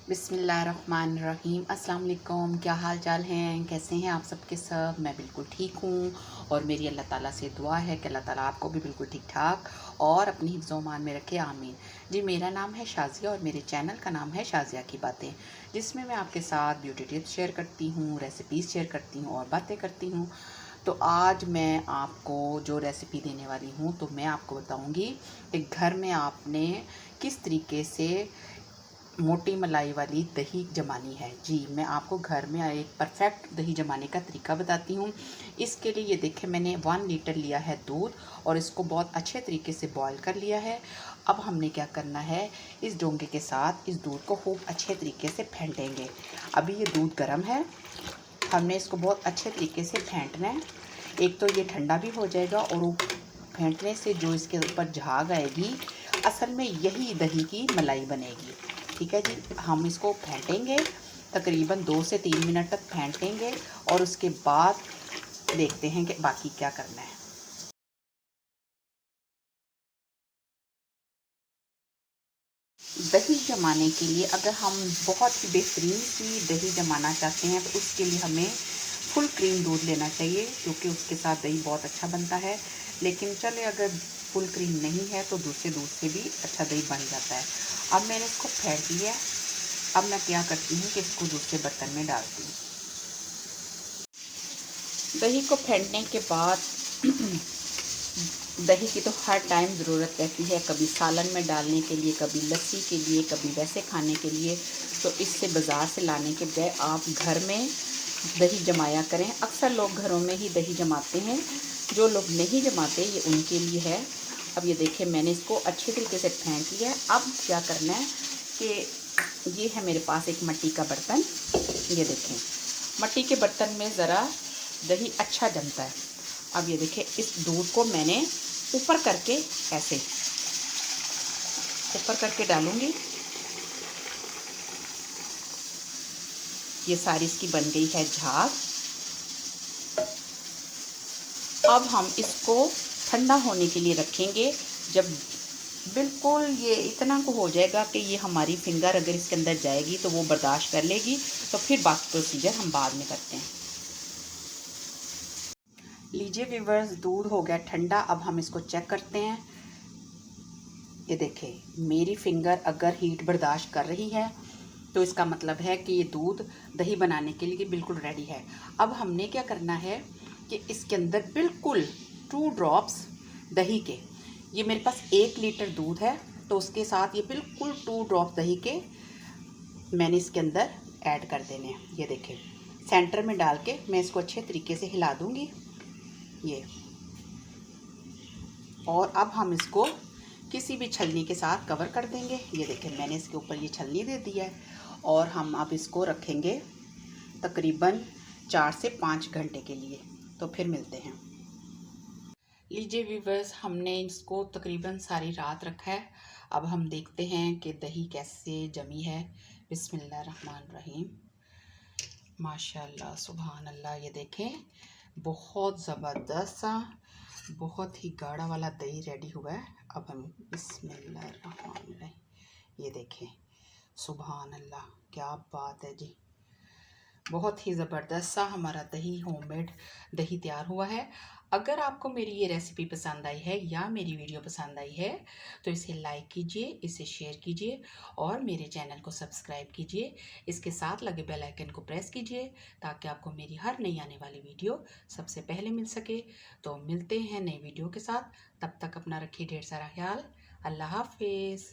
बिस्मिल्लाहिर्रहमानिर्रहीम। अस्सलाम वालेकुम। क्या हाल चाल हैं, कैसे हैं आप सबके सब। मैं बिल्कुल ठीक हूँ और मेरी अल्लाह ताला से दुआ है कि अल्लाह ताला आपको भी बिल्कुल ठीक ठाक और अपनी हिफ्ज़ मान में रखे, आमीन। जी, मेरा नाम है शाज़िया और मेरे चैनल का नाम है शाज़िया की बातें, जिसमें मैं आपके साथ ब्यूटी टिप्स शेयर करती हूँ, रेसिपीज़ शेयर करती हूँ और बातें करती हूँ। तो आज मैं आपको जो रेसिपी देने वाली हूँ तो मैं आपको बताऊँगी कि घर में आपने किस तरीके से मोटी मलाई वाली दही जमानी है। जी, मैं आपको घर में एक परफेक्ट दही जमाने का तरीका बताती हूँ। इसके लिए ये देखें, मैंने 1 लीटर लिया है दूध और इसको बहुत अच्छे तरीके से बॉईल कर लिया है। अब हमने क्या करना है, इस डोंगे के साथ इस दूध को खूब अच्छे तरीके से फेंटेंगे। अभी ये दूध गर्म है, हमने इसको बहुत अच्छे तरीके से फेंटना है। एक तो ये ठंडा भी हो जाएगा और फेंटने से जो इसके ऊपर झाग आएगी, असल में यही दही की मलाई बनेगी। ठीक है जी, हम इसको फेंटेंगे, तकरीबन 2 से 3 मिनट तक फेंटेंगे और उसके बाद देखते हैं कि बाकी क्या करना है। दही जमाने के लिए अगर हम बहुत ही बेहतरीन सी दही जमाना चाहते हैं तो उसके लिए हमें फुल क्रीम दूध लेना चाहिए, क्योंकि उसके साथ दही बहुत अच्छा बनता है। लेकिन चले, अगर फुल क्रीम नहीं है तो दूसरे दूध से भी अच्छा दही बन जाता है। अब मैंने इसको फेंट लिया। अब मैं क्या करती हूँ कि इसको दूसरे बर्तन में डालती हूँ। दही को फेंटने के बाद दही की तो हर टाइम ज़रूरत रहती है, कभी सालन में डालने के लिए, कभी लस्सी के लिए, कभी वैसे खाने के लिए। तो इससे बाज़ार से लाने के बजाय आप घर में दही जमाया करें। अक्सर लोग घरों में ही दही जमाते हैं, जो लोग नहीं जमाते ये उनके लिए है। अब ये देखिए, मैंने इसको अच्छे तरीके से फेंट लिया है। अब क्या करना है कि ये है मेरे पास एक मिट्टी का बर्तन। ये देखें, मिट्टी के बर्तन में ज़रा दही अच्छा जमता है। अब ये देखिए, इस दूध को मैंने ऊपर करके ऐसे ऊपर करके डालूंगी। ये सारी इसकी बन गई है झाग। अब हम इसको ठंडा होने के लिए रखेंगे। जब बिल्कुल ये इतना को हो जाएगा कि ये हमारी फिंगर अगर इसके अंदर जाएगी तो वो बर्दाश्त कर लेगी, तो फिर बाकी प्रोसीजर हम बाद में करते हैं। लीजिए व्यूअर्स, दूध हो गया ठंडा। अब हम इसको चेक करते हैं। ये देखें, मेरी फिंगर अगर हीट बर्दाश्त कर रही है तो इसका मतलब है कि ये दूध दही बनाने के लिए बिल्कुल रेडी है। अब हमने क्या करना है कि इसके अंदर बिल्कुल 2 ड्रॉप्स दही के, ये मेरे पास 1 लीटर दूध है तो उसके साथ ये बिल्कुल 2 ड्रॉप दही के मैंने इसके अंदर ऐड कर देने हैं। ये देखें, सेंटर में डाल के मैं इसको अच्छे तरीके से हिला दूंगी ये। और अब हम इसको किसी भी छलनी के साथ कवर कर देंगे। ये देखें, मैंने इसके ऊपर ये छलनी दे दी है और हम अब इसको रखेंगे तकरीबन 4 से 5 घंटे के लिए। तो फिर मिलते हैं। लीजिए व्यूअर्स, हमने इसको तकरीबन सारी रात रखा है। अब हम देखते हैं कि दही कैसे जमी है। बिस्मिल्लाहिर्रहमानिर्रहीम। माशाल्लाह, सुभान अल्लाह। ये देखें, बहुत ज़बरदस्त सा, बहुत ही गाढ़ा वाला दही रेडी हुआ है। अब हम बिस्मिल्लाहिर्रहमानिर्रहीम, ये देखें, सुभान अल्लाह, क्या बात है जी। बहुत ही ज़बरदस्त सा हमारा दही, होममेड दही तैयार हुआ है। अगर आपको मेरी ये रेसिपी पसंद आई है या मेरी वीडियो पसंद आई है तो इसे लाइक कीजिए, इसे शेयर कीजिए और मेरे चैनल को सब्सक्राइब कीजिए। इसके साथ लगे बेल आइकन को प्रेस कीजिए ताकि आपको मेरी हर नई आने वाली वीडियो सबसे पहले मिल सके। तो मिलते हैं नई वीडियो के साथ, तब तक अपना रखिए ढेर सारा ख्याल। अल्लाह हाफिज़।